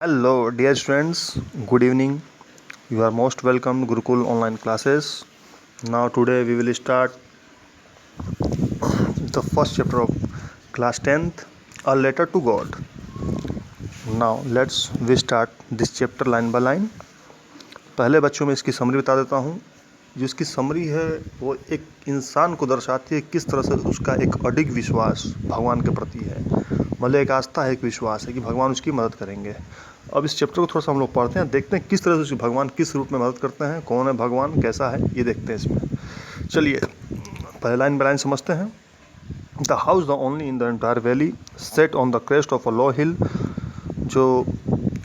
Hello, dear students. Good evening. You are most welcome to Gurukul online classes. Now, today we will start the first chapter of class 10th, A Letter to God. Now, let's we start this chapter line by line. पहले बच्चों में इसकी summary बता देता हूँ। जो इसकी summary है वो एक इंसान को दर्शाती है किस तरह से उसका एक अडिग विश्वास भगवान के प्रति है, मतलब एक आस्था है, एक विश्वास है कि भगवान उसकी मदद करेंगे। अब इस चैप्टर को थोड़ा सा हम लोग पढ़ते हैं, देखते हैं किस तरह से भगवान किस रूप में मदद करते हैं, कौन है भगवान, कैसा है, ये देखते हैं इसमें। चलिए पहले लाइन बाय लाइन समझते हैं। The house the only in the entire valley sat on the crest of a low hill. जो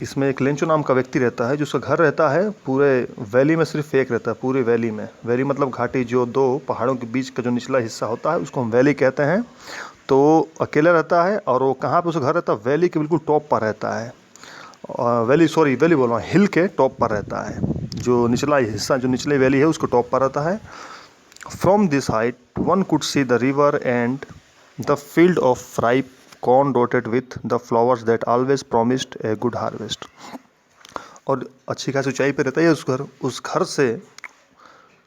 इसमें एक लेंचो नाम का व्यक्ति रहता है, जिसका घर रहता है पूरे वैली में, सिर्फ एक रहता है पूरे वैली में। वैली मतलब घाटी, जो दो पहाड़ों के बीच का जो निचला हिस्सा होता है उसको हम वैली कहते हैं। तो अकेला रहता है और वो कहाँ पे उसका घर रहता है, वैली के बिल्कुल टॉप पर रहता है। वैली बोल रहा हूँ, हिल के टॉप पर रहता है। जो निचला हिस्सा, जो निचले वैली है उसको टॉप पर रहता है। From this height one could see the river and the field of ripe corn dotted with the flowers that always promised a good harvest. और अच्छी खासी ऊंचाई पे रहता है उस घर से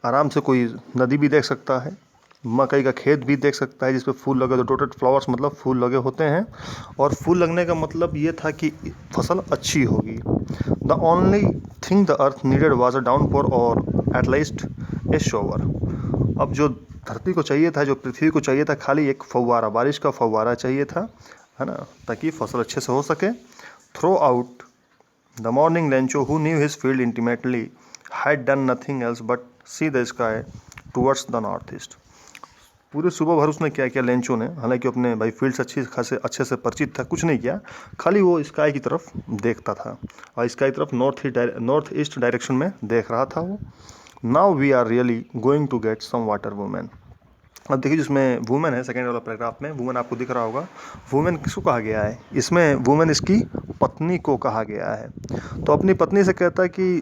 आराम से कोई नदी भी देख सकता है, मकई का खेत भी देख सकता है जिसपे फूल लगे, तो डॉटेड फ्लावर्स मतलब फूल लगे होते हैं। और फूल लगने का मतलब ये था कि फसल अच्छी होगी। The only thing the earth needed was a downpour और एट लीस्ट ए शोवर। अब जो धरती को चाहिए था, जो पृथ्वी को चाहिए था, खाली एक फव्वारा, बारिश का फव्वारा चाहिए था, है ना, ताकि फसल अच्छे से हो सके। Throughout the morning Lencho who knew his field intimately had done nothing else but see the sky towards the north east. पूरे सुबह भर उसने क्या किया लेंचो ने, हालांकि अपने भाई फील्ड से अच्छे से परिचित था, कुछ नहीं किया, खाली वो स्काई की तरफ देखता था और स्काई की तरफ नॉर्थ ईस्ट डायरेक्शन में देख रहा था वो। Now we are really going to get some water woman. अब देखिए जिसमें वुमेन है, सेकेंड वाला पैराग्राफ में वुमेन आपको दिख रहा होगा। वुमेन किसको कहा गया है इसमें? वुमेन इसकी पत्नी को कहा गया है। तो अपनी पत्नी से कहता है कि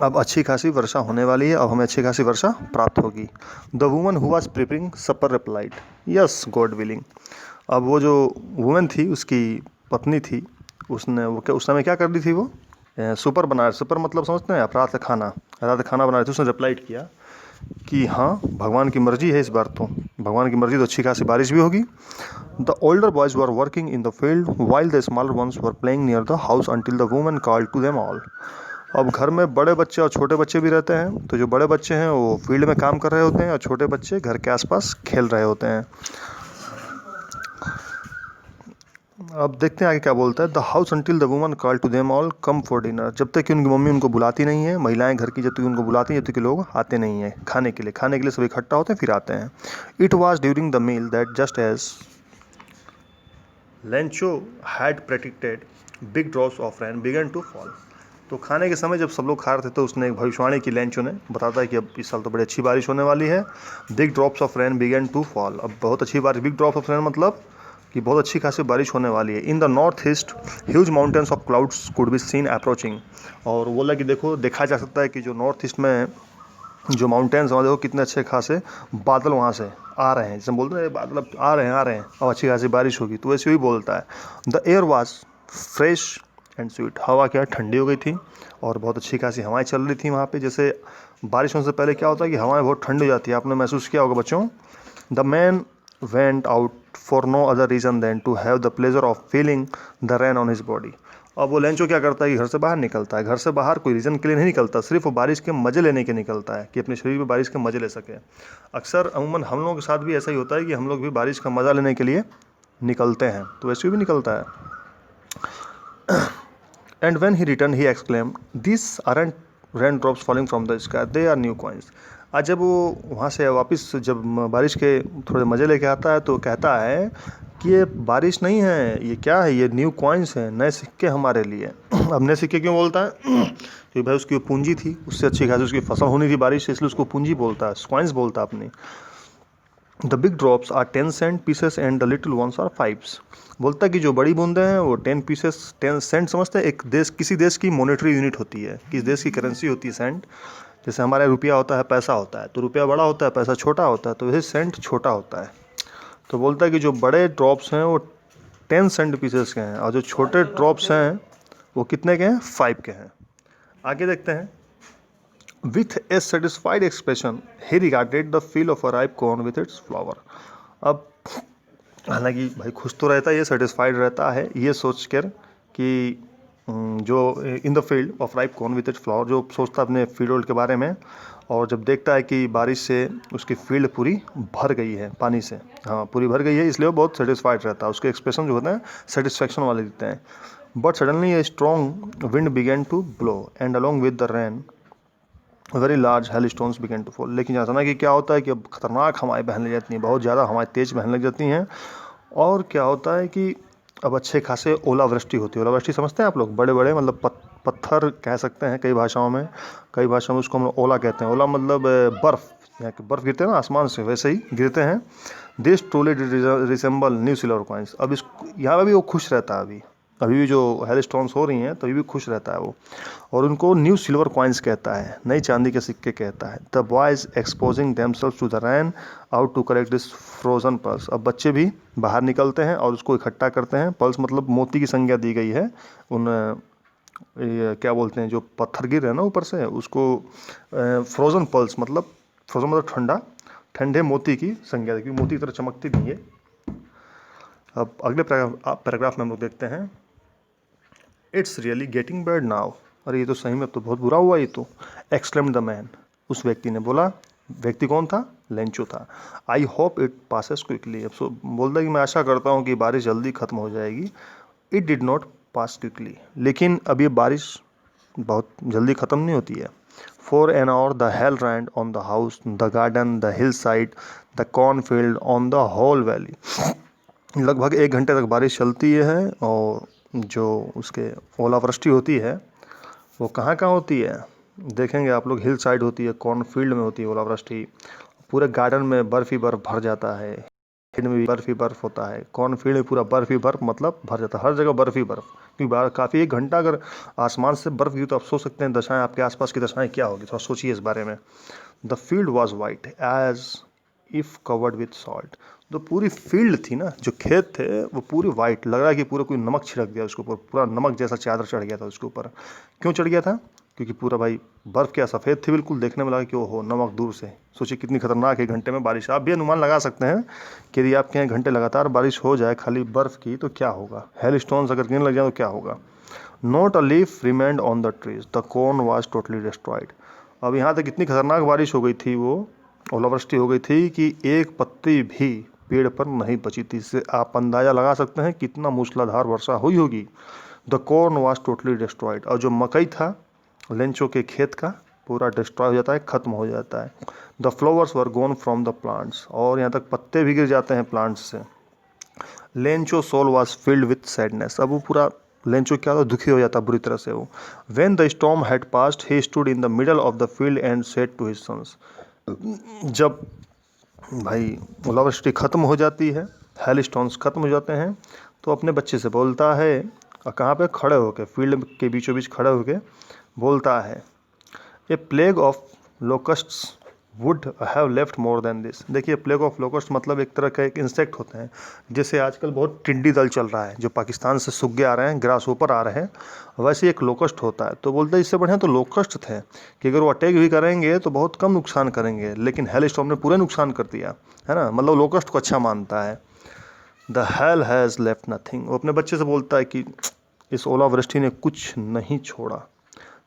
अब अच्छी खासी वर्षा होने वाली है, अब हमें अच्छी खासी वर्षा प्राप्त होगी। The woman who was preparing supper replied yes God willing. अब वो जो वुमेन थी, उसकी पत्नी थी, उसने वो क्या उस समय क्या कर रही थी, वो सुपर मतलब समझते हैं आप, रात का खाना बना रही थी। उसने रिप्लाइड किया कि हाँ भगवान की मर्जी है, इस बार तो भगवान की मर्जी, तो अच्छी खासी बारिश भी होगी। The older boys were working in the field while the smaller ones were playing near the house until the woman called to them all. अब घर में बड़े बच्चे और छोटे बच्चे भी रहते हैं, तो जो बड़े बच्चे हैं वो फील्ड में काम कर रहे होते हैं और छोटे बच्चे घर के आसपास खेल रहे होते हैं। अब देखते हैं आगे क्या बोलता है। The house until the woman call to them all come for dinner. जब तक कि उनकी मम्मी उनको बुलाती नहीं है, महिलाएं घर की जब तक उनको बुलाती हैं, जब तक कि लोग आते नहीं हैं खाने के लिए सब इकट्ठा होते हैं फिर आते हैं। It was during the meal that just as Lencho had predicted big drops of rain began to fall. तो खाने के समय जब सब लोग खा रहे थे तो उसने एक भविष्यवाणी की, लेंचो ने बताता है कि अब इस साल तो बड़ी अच्छी बारिश होने वाली है। Big drops of rain began to fall, अब बहुत अच्छी बारिश, बिग ड्रॉप्स ऑफ रेन मतलब कि बहुत अच्छी खासी बारिश होने वाली है। In the north east huge mountains of clouds could be seen approaching. और बोला कि देखा जा सकता है कि जो नॉर्थ ईस्ट में जो माउंटेन्स वहाँ देखो कितने अच्छे खासे बादल वहाँ से आ रहे हैं, जैसे बोलते हैं बादल अब आ रहे हैं और अच्छी खासी बारिश होगी, तो वैसे ही बोलता है। The air was fresh and sweet, हवा क्या ठंडी हो गई थी और बहुत अच्छी खासी हवाएं चल रही थी वहाँ पे। जैसे बारिश होने से पहले क्या होता है कि हवाएं बहुत ठंडी हो जाती है, आपने महसूस किया होगा बच्चों। The man went out for no other reason than to have the pleasure of feeling the rain on his body. अब वो लेंचो क्या करता है कि घर से बाहर निकलता है, घर से बाहर कोई रीज़न के लिए नहीं निकलता, सिर्फ वो बारिश के मज़े लेने के निकलता है कि अपने शरीर में बारिश के मज़े ले सके। अक्सर अमूमन हम लोगों के साथ भी ऐसा ही होता है कि हम लोग भी बारिश का मज़ा लेने के लिए निकलते हैं, तो वैसे भी निकलता है। And when he returned, he exclaimed, "These aren't raindrops falling from the sky; they are new coins." आज जब वो वहाँ से वापस जब बारिश के थोड़े मज़े लेके आता है तो कहता है कि ये बारिश नहीं है, ये क्या है, ये न्यू कॉइन्स हैं, नए सिक्के हमारे लिए। अब नए सिक्के क्यों बोलता है? क्योंकि भाई उसकी पूंजी थी, उससे अच्छी खासी उसकी फसल होनी थी बारिश से, इसलिए उसको पूंजी बोलता है, कॉइन्स बोलता है अपनी। The big drops are 10 cent pieces and the little ones are 5। बोलता है कि जो बड़ी बूंदें हैं वो 10 पीसेस, 10 सेंट समझते हैं, एक देश, किसी देश की मॉनेटरी यूनिट होती है, किस देश की करेंसी होती है सेंट। जैसे हमारे रुपया होता है, पैसा होता है, तो रुपया बड़ा होता है, पैसा छोटा होता है, तो वैसे सेंट छोटा होता है। तो बोलता है कि जो बड़े ड्रॉप्स हैं वो 10 सेंट पीसेस के हैं और जो छोटे ड्रॉप्स हैं वो कितने के हैं? 5 के हैं। आगे देखते हैं। With A satisfied expression he regarded the feel of a ripe corn with its flower. अब हालांकि भाई खुश तो रहता है, ये सेटिस्फाइड रहता है ये सोच कर कि जो इन the field of ripe corn with its flower, जो सोचता अपने फील्ड के बारे में, और जब देखता है कि बारिश से उसकी फील्ड पूरी भर गई है पानी से, हाँ पूरी भर गई है, इसलिए वो बहुत सेटिस्फाइड रहता है। उसके एक्सप्रेशन जो होते हैं सेटिस्फैक्शन वाले दिखते हैं। But suddenly a strong wind began to blow and along with the rain very large hail stones began to fall. लेकिन अचानक कि क्या होता है कि अब खतरनाक हवाएं बहने लग जाती हैं, बहुत ज़्यादा हवाएं तेज बहने लग जाती हैं। और क्या होता है कि अब अच्छे खासे ओलावृष्टि होती है। ओलावृष्टि समझते हैं आप लोग? बड़े बड़े मतलब पत्थर कह सकते हैं कई भाषाओं में, कई भाषाओं में उसको हम लोग ओला कहते हैं। ओला मतलब बर्फ़, यहाँ के बर्फ़ गिरते हैं ना आसमान से, वैसे ही गिरते हैं। This truly resemble new silver coins. अब इस यहाँ पर भी वो खुश रहता है, अभी अभी भी जो हेल स्टॉर्म्स हो रही हैं तभी भी खुश रहता है वो, और उनको न्यू सिल्वर कॉइन्स कहता है, नई चांदी के सिक्के कहता है। The boys exposing themselves to the ran out to collect this frozen pearls. अब बच्चे भी बाहर निकलते हैं और उसको इकट्ठा करते हैं। पर्ल्स मतलब मोती की संज्ञा दी गई है उन ये क्या बोलते हैं जो पत्थर गिर रहे हैं ना ऊपर से, उसको फ्रोजन पर्ल्स मतलब, फ्रोजन मतलब ठंडा, ठंडे मोती की संज्ञा दी, क्योंकि मोती की तरह चमकती भी है। अब अगले पैराग्राफ में हम लोग देखते हैं। It's really getting bad now. अरे ये तो सही में अब तो बहुत बुरा हुआ ये तो। Exclaimed the man. उस व्यक्ति ने बोला। व्यक्ति कौन था? लेंचो था। I hope it passes quickly. अब बोलता है कि मैं आशा करता हूँ कि बारिश जल्दी खत्म हो जाएगी। It did not pass quickly. लेकिन अब ये बारिश बहुत जल्दी ख़त्म नहीं होती है। For an hour the hail rained on the house, the garden, the hillside, the cornfield, on the whole valley. लगभग 1 घंटे तक बारिश चलती है, और जो उसके ओलावृष्टि होती है वो कहाँ कहाँ होती है देखेंगे आप लोग। हिल साइड होती है, कॉर्न फील्ड में होती है ओलावृष्टि, पूरे गार्डन में बर्फ़ ही बर्फ़ भर जाता है, फील्ड में भी बर्फ़ ही बर्फ़ होता है, कॉर्न फील्ड में पूरा बर्फ़ ही बर्फ़ मतलब भर जाता है, हर जगह बर्फ़ ही बर्फ़। क्योंकि काफ़ी 1 घंटा अगर आसमान से बर्फ़ गिरी तो आप सोच सकते हैं दशाएं आपके आसपास की दशाएं क्या होगी, थोड़ा सोचिए इस बारे में। The field was white as if covered with salt. जो पूरी फील्ड थी ना, जो खेत थे वो पूरी वाइट, लग रहा है कि पूरा कोई नमक छिड़क दिया उसके ऊपर, पूरा नमक जैसा चादर चढ़ गया था उसके ऊपर। क्यों चढ़ गया था? क्योंकि पूरा भाई बर्फ़ क्या सफ़ेद थी बिल्कुल, देखने में लगा कि ओहो नमक दूर से। सोचिए कितनी खतरनाक 1 घंटे में बारिश। आप भी अनुमान लगा सकते हैं कि यदि आपके यहाँ घंटे लगातार बारिश हो जाए खाली बर्फ़ की तो क्या होगा। हेल स्टोन्स अगर गिरने लग जाए तो क्या होगा। Not a leaf remained on the trees, the corn was totally destroyed. अब यहाँ तक इतनी खतरनाक बारिश हो गई थी, वो ओलावृष्टि हो गई थी कि एक पत्ती भी पेड़ पर नहीं बची थी। इससे आप अंदाज़ा लगा सकते हैं कितना मूसलाधार वर्षा हुई होगी। The corn was totally destroyed. और जो मकई था लेंचो के खेत का, पूरा डिस्ट्रॉय हो जाता है, ख़त्म हो जाता है। The flowers were gone from the plants. और यहाँ तक पत्ते भी गिर जाते हैं प्लांट्स से। Lencho soul was filled with sadness. अब वो पूरा लेंचो क्या था, दुखी हो जाता बुरी तरह से वो। When the storm had passed he stood in the middle of the field and said to his sons. जब भाई ओलावृष्टि ख़त्म हो जाती है, हेल स्टोन्स ख़त्म हो जाते हैं, तो अपने बच्चे से बोलता है, और कहाँ पे? खड़े होके, फील्ड के बीचों बीच खड़े होके बोलता है, a plague of locusts would have left more than this. देखिए प्लेग ऑफ लोकस्ट मतलब एक तरह का एक इंसेक्ट होते हैं, जैसे आजकल बहुत टिड्डी दल चल रहा है जो पाकिस्तान से सुग्गे आ रहे हैं, ग्रास ऊपर आ रहे हैं, वैसे एक लोकस्ट होता है। तो बोलते हैं इससे बढ़िया तो लोकस्ट थे कि अगर वो अटैक भी करेंगे तो बहुत कम नुकसान करेंगे, लेकिन हेल स्टॉर्म ने पूरे नुकसान कर दिया है ना, मतलब लोकस्ट को अच्छा मानता है। The hell has left nothing. वो अपने बच्चे से बोलता है कि इस ओलावृष्टि ने कुछ नहीं छोड़ा।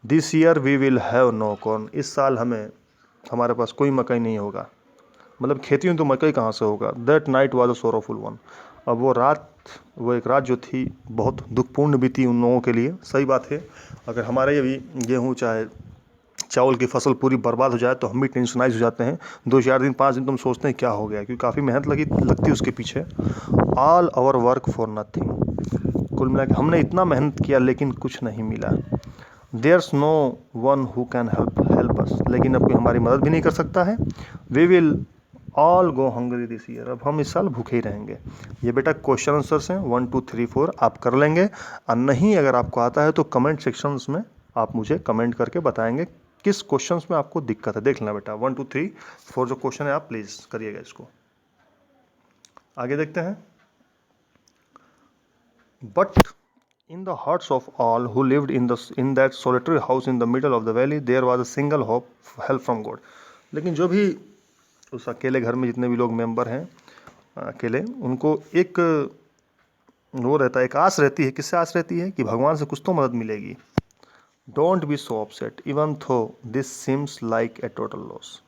This year we will have no corn. इस साल हमारे पास कोई मकई नहीं होगा, मतलब खेती में तो मकई कहाँ से होगा। That night was a sorrowful one. अब वो एक रात जो थी बहुत दुखपूर्ण बीती उन लोगों के लिए। सही बात है, अगर हमारे ये भी गेहूँ चाहे चावल की फसल पूरी बर्बाद हो जाए तो हम भी टेंशनाइज हो जाते हैं। 2-4 दिन 5 दिन तो हम सोचते हैं क्या हो गया, क्योंकि काफ़ी मेहनत लगती है उसके पीछे। All our work for nothing. कुल मिला के हमने इतना मेहनत किया लेकिन कुछ नहीं मिला। There's no one who can help us. लेकिन अब कोई हमारी मदद भी नहीं कर सकता है। We will all go hungry this year. अब हम इस साल भूखे ही रहेंगे। ये बेटा क्वेश्चन आंसर्स हैं 1 2 3 4 आप कर लेंगे, और नहीं अगर आपको आता है तो कमेंट सेक्शंस में आप मुझे कमेंट करके बताएंगे किस क्वेश्चंस में आपको दिक्कत है। देख लेना बेटा 1 2 3 4 जो क्वेश्चन है आप प्लीज़ करिएगा इसको। आगे देखते हैं। But In the hearts of all who lived in that solitary house in the middle of the valley, there was a single hope, help from God. लेकिन जो भी उस अकेले घर में जितने भी लोग मेंबर हैं अकेले, उनको एक वो रहता है, एक आस रहती है। किससे आस रहती है? कि भगवान से कुछ तो मदद मिलेगी। Don't be so upset even though this seems like a total loss.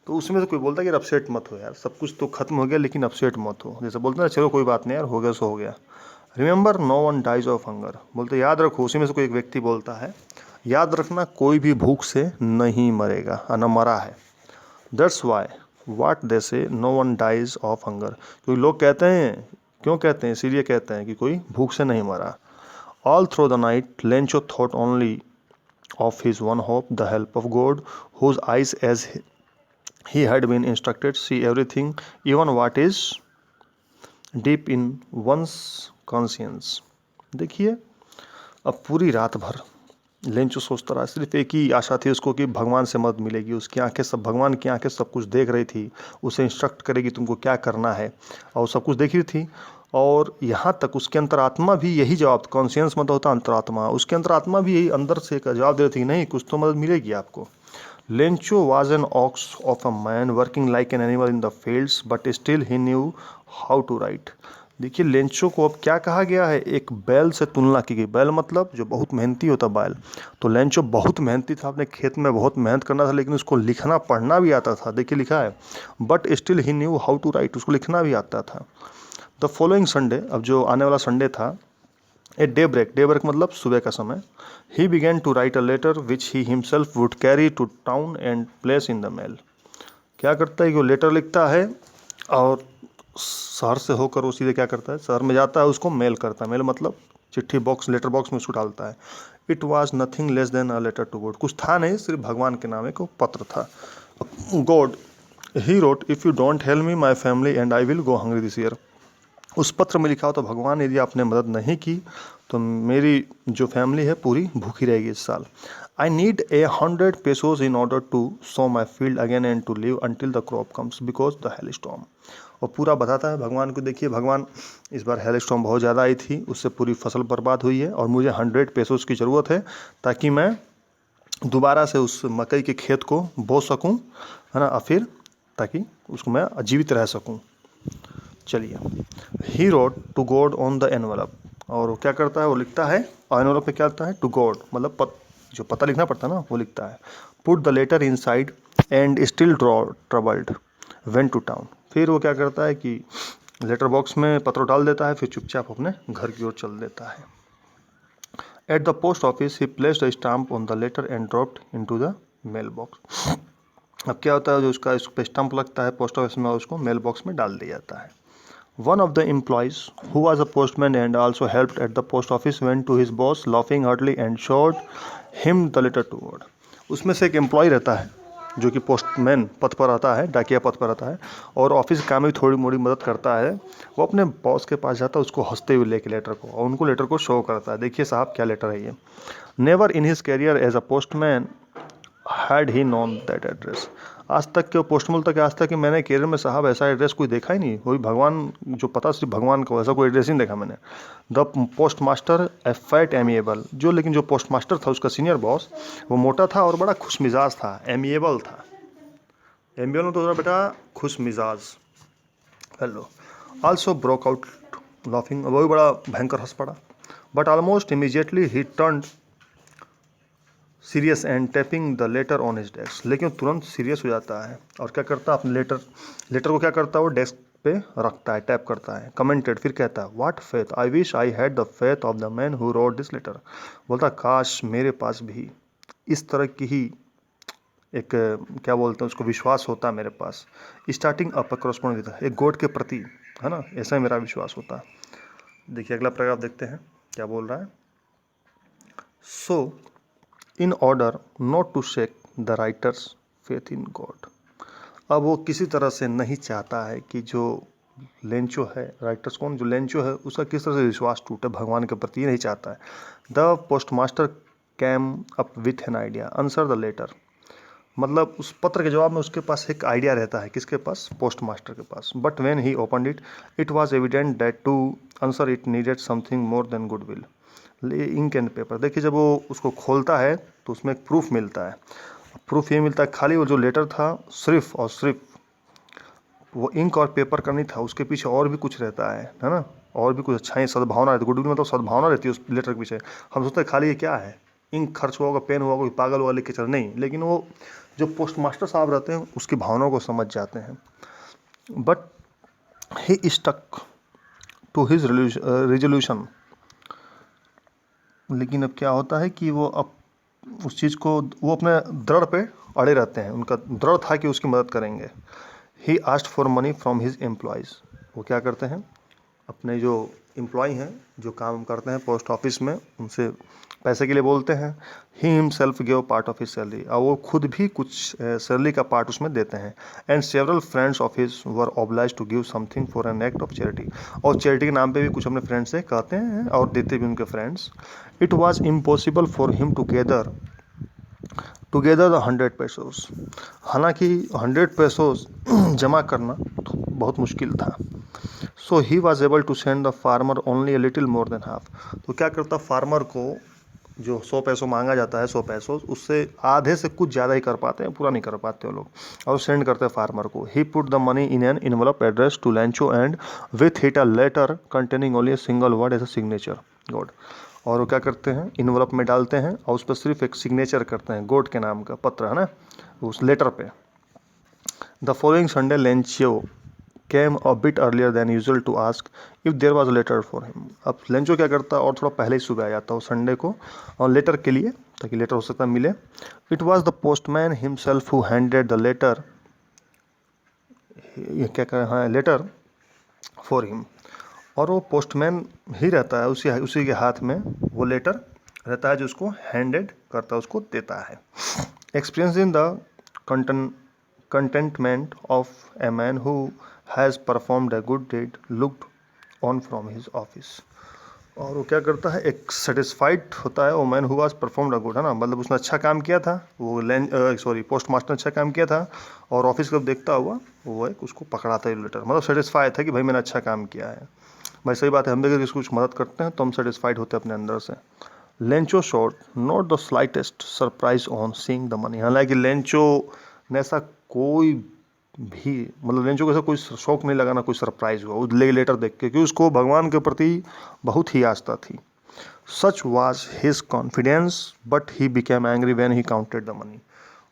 तो उसमें से कोई बोलता है कि अपसेट मत हो यार, सब कुछ तो खत्म हो गया लेकिन अपसेट मत हो। जैसे बोलते हैं ना, चलो कोई बात नहीं यार, हो गया सो हो गया। Remember no one dies of hunger, बोलते याद रखो। उसी में से कोई एक व्यक्ति बोलता है, याद रखना कोई भी भूख से नहीं मरेगा, न मरा है। That's why what they say no one dies of hunger, क्योंकि लोग कहते हैं, क्यों कहते हैं, इसीलिए कहते हैं कि कोई भूख से नहीं मरा। All through the night Lencho thought only of his one hope, the help of God, whose eyes, as he had been instructed, see everything, even what is deep in one's conscience. देखिए, अब पूरी रात भर Lencho सोचता रहा। सिर्फ एक ही आशा थी उसको कि भगवान से मदद मिलेगी। उसकी आंखें सब, भगवान की आंखें सब कुछ देख रही थी, उसे इंस्ट्रक्ट करेगी तुमको क्या करना है, और सब कुछ देख रही थी। और यहाँ तक उसके अंतरात्मा भी यही जवाब, कॉन्शियंस मतलब होता है अंतरात्मा, उसके अंतरात्मा भी यही अंदर से जवाब दे रही थी, नहीं कुछ तो मदद मिलेगी आपको। Lencho was an ox of a man working like an animal in the fields but still he knew how to write. देखिए, लेंचो को अब क्या कहा गया है? एक बैल से तुलना की गई। बैल मतलब जो बहुत मेहनती होता बैल। तो लेंचो बहुत मेहनती था, अपने खेत में बहुत मेहनत करना था, लेकिन उसको लिखना पढ़ना भी आता था। देखिए लिखा है, but still he knew how to write, उसको लिखना भी आता था। द फॉलोइंग संडे, अब जो आने वाला संडे था, ए डे ब्रेक मतलब सुबह का समय, he began to write a letter which he himself would carry to town and place in the mail. क्या करता है कि वो लेटर लिखता है और शहर से होकर वो सीधे क्या करता है, शहर में जाता है, उसको मेल करता है। मेल मतलब चिट्ठी बॉक्स, लेटर बॉक्स में उसको डालता है। It was nothing less than a letter to God, कुछ था नहीं, सिर्फ भगवान के नाम एक पत्र था। God, he wrote, if you don't help me my family and I will go hungry this year. उस पत्र में लिखा हो तो भगवान, यदि आपने मदद नहीं की तो मेरी जो फैमिली है पूरी भूखी रहेगी इस साल। I need 100 pesos in order to sow my field again and to live until the crop comes because the hail storm. और पूरा बताता है भगवान को, देखिए भगवान, इस बार हेल स्टॉर्म बहुत ज़्यादा आई थी, उससे पूरी फसल बर्बाद हुई है और मुझे 100 pesos की ज़रूरत है ताकि मैं दोबारा से उस मकई के खेत को बो सकूं, है ना, और फिर ताकि उसको मैं जीवित रह सकूं। चलिए, he wrote to God on the envelope, और वो क्या करता है, वो लिखता है एनवलप पे, क्या लिखता है, टू गॉड मतलब जो पता लिखना पड़ता है ना, वो लिखता है। Put the letter inside and still draw troubled went to town. फिर वो क्या करता है कि लेटर बॉक्स में पत्र डाल देता है, फिर चुपचाप अपने घर की ओर चल देता है। At the post office he placed a stamp on the letter and dropped into the mail box. अब क्या होता है, जो उसका इस पर स्टाम्प लगता है पोस्ट ऑफिस में, उसको मेल बॉक्स में डाल दिया जाता है। One of the employees, who was a postman and also helped at the post office, went to his boss, laughing heartily, and showed him the letter to God. उसमें से एक एम्प्लॉय रहता है जो कि पोस्टमैन पद पर आता है, डाकिया पद पर आता है, और ऑफिस के काम में थोड़ी मोड़ी मदद करता है। वो अपने बॉस के पास जाता है, उसको हंसते हुए लेके लेटर को, और उनको लेटर को शो करता है। देखिए साहब क्या लेटर है ये। Never in his career as a postman had he known that address. आज तक के पोस्टमैन तक, आज तक कि मैंने कैरियर में साहब ऐसा एड्रेस कोई देखा ही नहीं। वही भगवान जो पता, सिर्फ भगवान को, ऐसा कोई एड्रेस नहीं देखा मैंने। The post master A fat amiable, जो लेकिन जो पोस्ट मास्टर था उसका सीनियर बॉस, वो मोटा था और बड़ा खुश मिजाज था, एमिएबल था। एमिएबल तो जरा बेटा खुश मिजाज, hello. Also broke out laughing, वही बड़ा भयंकर हंस पड़ा। But almost immediately he turn serious and tapping the later on his desk, लेकिन तुरंत सीरियस हो जाता है और क्या करता है, अपने लेटर को क्या करता है, वो डेस्क पे रखता है, टैप करता है। कमेंटेड, फिर कहता है, what faith, I wish I had the faith of the man who wrote this letter. बोलता काश मेरे पास भी इस तरह की ही एक, क्या बोलते हैं उसको, विश्वास होता मेरे पास। स्टार्टिंग अप करस्पॉन्ड विद, एक गोड के प्रति, है ना, ऐसा ही मेरा विश्वास होता। देखिए अगला पैराग्राफ देखते हैं क्या बोल रहा है। So in order not to shake the writer's faith in God. अब वो किसी तरह से नहीं चाहता है कि जो लेंचो है, राइटर्स कौन, जो लेंचो है, उसका किस तरह से विश्वास टूटे भगवान के प्रति, नहीं चाहता है। The post master came up with an idea, answer the letter, मतलब उस पत्र के जवाब में उसके पास एक आइडिया रहता है, किसके पास, पोस्ट मास्टर के पास। But when he opened it, it was evident that to answer it needed something more than goodwill. Ink and paper. देखिए जब वो उसको खोलता है तो उसमें एक प्रूफ मिलता है। प्रूफ ये मिलता है खाली वो जो लेटर था सिर्फ और सिर्फ वो इंक और पेपर का नहीं था, उसके पीछे और भी कुछ रहता है ना, और भी कुछ अच्छाई सद्भावना रहती है। गुडविल मतलब सद्भावना रहती है उस लेटर के पीछे। हम सोचते हैं खाली ये क्या है, इंक खर्च हुआ होगा, पेन हुआ, कोई पागल हुआ लिख के चल, नहीं, लेकिन वो जो पोस्ट मास्टर साहब रहते हैं उसकी भावनाओं को समझ जाते हैं। But he stuck to his resolution. लेकिन अब क्या होता है कि वो अब उस चीज़ को वो अपने दृढ़ पे अड़े रहते हैं, उनका दृढ़ था कि उसकी मदद करेंगे। He asked for money from his employees. वो क्या करते हैं, अपने जो एम्प्लॉय हैं जो काम करते हैं पोस्ट ऑफिस में, उनसे पैसे के लिए बोलते हैं। He himself give part of his salary, और वो खुद भी कुछ सैलरी का पार्ट उसमें देते हैं। And several friends of his were oblige to give something for an act of charity, और चैरिटी के नाम पे भी कुछ अपने फ्रेंड्स से कहते हैं और देते भी उनके friends. It was impossible for him to together the 100 pesos. हालांकि 100 पेसोस जमा करना बहुत मुश्किल था। So he was able to send the farmer only a little more than half. तो क्या करता फार्मर को, जो 100 पैसों मांगा जाता है 100 पैसों, उससे आधे से कुछ ज़्यादा ही कर पाते हैं, पूरा नहीं कर पाते वो लोग, और सेंड करते हैं फार्मर को। He put the money in an envelope addressed to Lencho and with it a letter containing only a single word as a signature, God. और वो क्या करते हैं, इनवलप में डालते हैं और उस पर सिर्फ एक सिग्नेचर करते हैं, गॉड के नाम का पत्र है ना उस लेटर पे। The following Sunday Lencho came a bit earlier than usual to ask if there was a letter for him। अब लेंचो क्या करता और थोड़ा पहले ही सुबह आ जाता वो संडे को और लेटर के लिए, ताकि लेटर हो सकता मिले। It was the postman himself who handed the letter, ये क्या कह हाँ, लेटर फॉर हिम। और वो पोस्टमैन ही रहता है, उसी के हाथ में वो लेटर रहता है जो उसको हैंडेड करता है, उसको देता है। Experience in the contentment of a man who has performed a good deed looked on from his office। और वो क्या करता है, एक सेटिस्फाइड होता है वो man who was performed a good, है ना, मतलब उसने अच्छा काम किया था, वो पोस्ट मास्टर ने अच्छा काम किया था, और ऑफिस को देखता हुआ वो एक उसको पकड़ाता है लेटर, मतलब सेटिस्फाई था कि भाई मैंने अच्छा काम किया है। भाई सही बात है, हम भी अगर किसी को कुछ मदद करते हैं तो हम सेटिस्फाइड होते हैं अपने अंदर से। Lencho showed not the slightest surprise on seeing the money. हालांकि लेंचो ने ऐसा कोई भी, मतलब लेंचो को ऐसा कोई शौक नहीं लगा, ना कोई सरप्राइज हुआ वो लेटर देख के, क्योंकि उसको भगवान के प्रति बहुत ही आस्था थी। Such was his confidence but he became angry when he counted the money.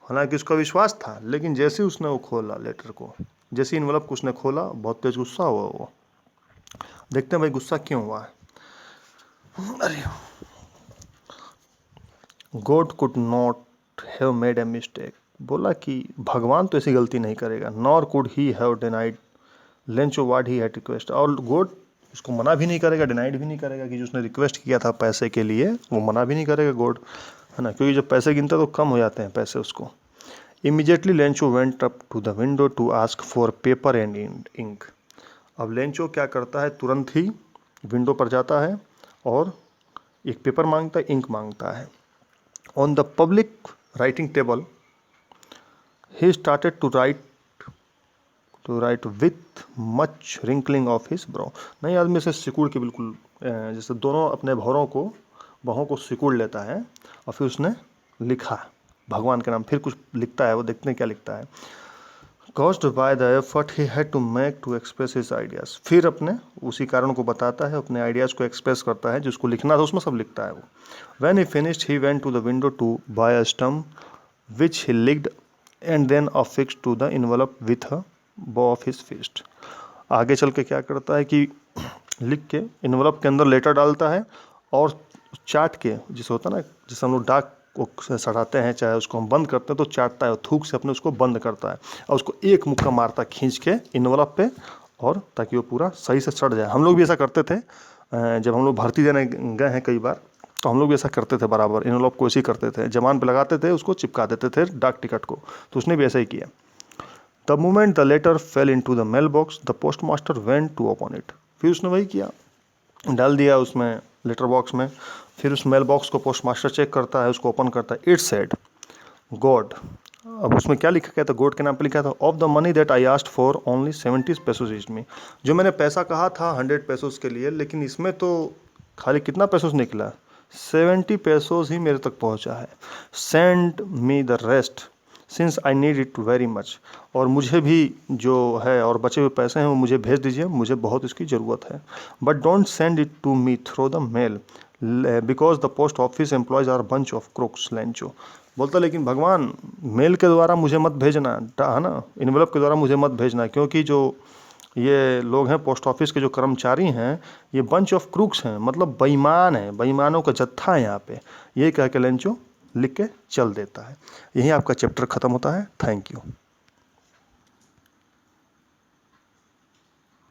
हालांकि उसका विश्वास था, लेकिन जैसे उसने वो खोला लेटर को, जैसे इनवलप को उसने खोला, बहुत तेज गुस्सा हुआ वो। देखते हैं भाई गुस्सा क्यों हुआ है। अरे God could not have made a mistake. बोला कि भगवान तो ऐसी गलती नहीं करेगा। Nor could he have denied Lencho what he had request. और गॉड उसको मना भी नहीं करेगा, डिनाइड भी नहीं करेगा कि जो उसने रिक्वेस्ट किया था पैसे के लिए वो मना भी नहीं करेगा गॉड, है ना, क्योंकि जब पैसे गिनता तो कम हो जाते हैं पैसे उसको। Immediately Lencho went up to the window to ask for paper and ink. अब लेंचो क्या करता है, तुरंत ही विंडो पर जाता है और एक पेपर मांगता है, इंक मांगता है। On the public writing table he started to write with much wrinkling of his brow। नई आदमी से सिकुड़ के बिल्कुल जैसे दोनों अपने बाहों को सिकुड़ लेता है, और फिर उसने लिखा भगवान के नाम, फिर कुछ लिखता है, वो देखते हैं क्या लिखता है। caused by the effort he had to make to express his ideas। फिर अपने उसी कारण को बताता है, अपने आइडियाज़ को एक्सप्रेस करता है, जिसको लिखना था उसमें सब लिखता है वो। when he finished he went to the window to buy a stump which he licked and then affixed to the envelope with a bow of his fist। आगे चल के क्या करता है कि लिख के इन्वेलप के अंदर लेटर डालता है और चाट के, जिसे होता है ना, जिसे हम लोग डाक को सड़ाते हैं, चाहे उसको हम बंद करते हैं तो चाटता है, थूक से अपने उसको बंद करता है और उसको एक मुक्का मारता है खींच के इन्वेलप पे, और ताकि वो पूरा सही से सड़ जाए। हम लोग भी ऐसा करते थे, जब हम लोग भर्ती देने गए हैं कई बार, तो हम लोग भी ऐसा करते थे, बराबर इन्वेलप को ऐसे ही करते थे, जमान पे लगाते थे, उसको चिपका देते थे डाक टिकट को, तो उसने भी ऐसा ही किया। The moment the letter fell into the mail box the post master went to open it. फिर उसने वही किया, डाल दिया उसमें लेटर बॉक्स में, फिर उस मेल बॉक्स को पोस्ट मास्टर चेक करता है, उसको ओपन करता है। It said God. अब उसमें क्या लिखा गया था, गॉड के नाम पे लिखा था, of the money that I asked for only 70 pesos each me. जो मैंने पैसा कहा था 100 पेसोस के लिए, लेकिन इसमें तो खाली कितना पेसोस निकला, 70 पैसोज ही मेरे तक पहुंचा है। Send me the rest since I need it very much, और मुझे भी जो है और बचे हुए पैसे हैं वो मुझे भेज दीजिए, मुझे बहुत इसकी ज़रूरत है। But don't send it to me through the mail because the post office employees are bunch of crooks Lencho. बोलता लेकिन भगवान मेल के द्वारा मुझे मत भेजना, है ना, इन्वेलप के द्वारा मुझे मत भेजना, क्योंकि जो ये लोग हैं पोस्ट ऑफिस के जो कर्मचारी हैं ये बंच ऑफ क्रूक्स हैं, मतलब बेईमान हैं, बेईमानों का जत्था है यहाँ पे। यही कह के लेंचो लिख के चल देता है। यहीं आपका चैप्टर ख़त्म होता है। Thank you.